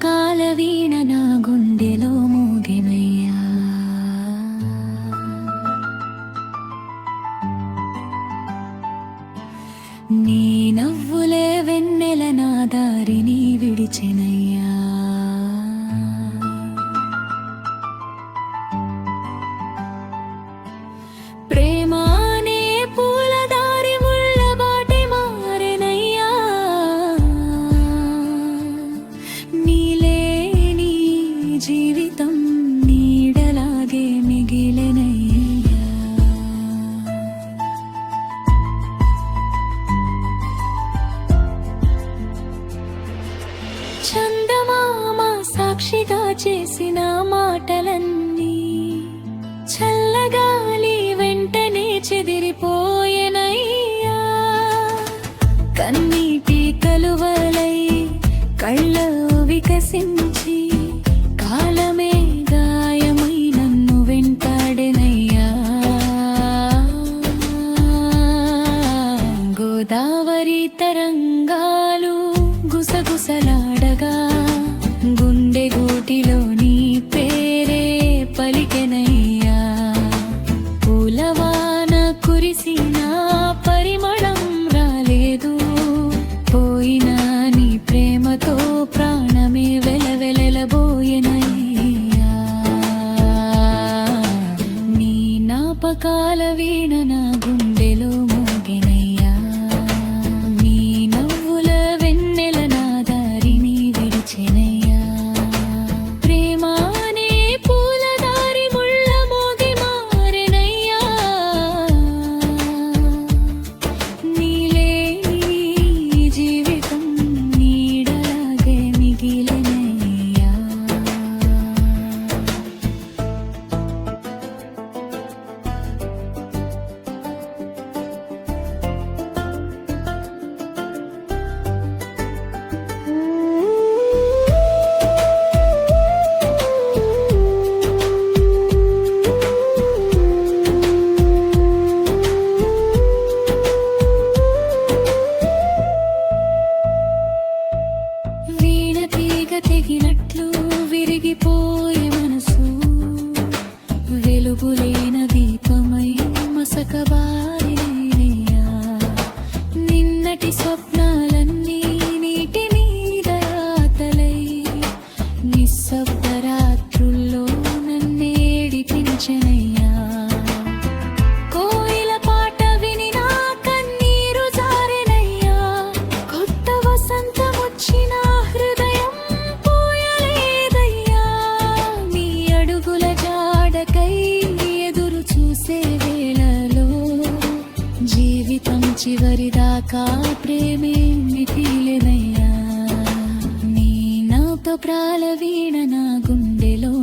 జ్ఞాపకాల వీణ నా గుండెలో మోగెనయ్యా. నీ నవ్వులే వెన్నెల నా దారిని విడిచెనయ్యా. ప్రేమానే పూల దారి ముళ్ళ బాటి మారెనయ్యా. నీలేని జీవితం నీడలాగే మిగిలెనయ్యా. చందమామ సాక్షిగా చేసిన మాటలన్నీ చల్లగాలి వెంటనే చెదిరిపోయెనయ్యా. కన్నీటి కలువలై కళ్ళ వికసించి కాలమే గాయమై నన్ను వెంటాడెనయ్యా. గోదావరి తరంగాలు గుసగుసలాడగా గుండె గూటిలో నీ పేరే పలికెనయ్యా. పూలవాన కురిసిన పరిమళం రాలేదు, పోయినా నీ ప్రేమతో ప్రాణమే వెలవెలబోయెనయ్యా. నీ జ్ఞాపకాల వీణ నా గుండెలో మోగెనయ్యా. నీ నవ్వుల వెన్నెల నా దారిని విడిచెనయ్యా. ప్రేమానే పూల దారి ముళ్ళ మోగి మారెనయ్యా. నీలేని జీవితం నీడలాగే మిగిలెనయ్యా. వీణ తీగ తెగినట్లు విరిగిపోయే మనసు వెలుగులేన దీపమై మసకబారినయ్యా. నిన్నటి స్వప్నాలన్నీ నీటి మీద రాతలై నిశ్శబ్ద రాత్రుల్లో నన్నేడిపించెనయ్యా. కోయిల పాట విని నా కన్నీరు జారెనయ్యా. కొత్త వసంతమొచ్చిన హృదయం పోయలేదయ్యా. నీ అడుగుల జాడకై ఎదురు చూసే వేళలో జీవితం చివరిదాకా ప్రేమే మిగిలెనయ్యా. నీ జ్ఞాపకాల వీణ నా గుండెలో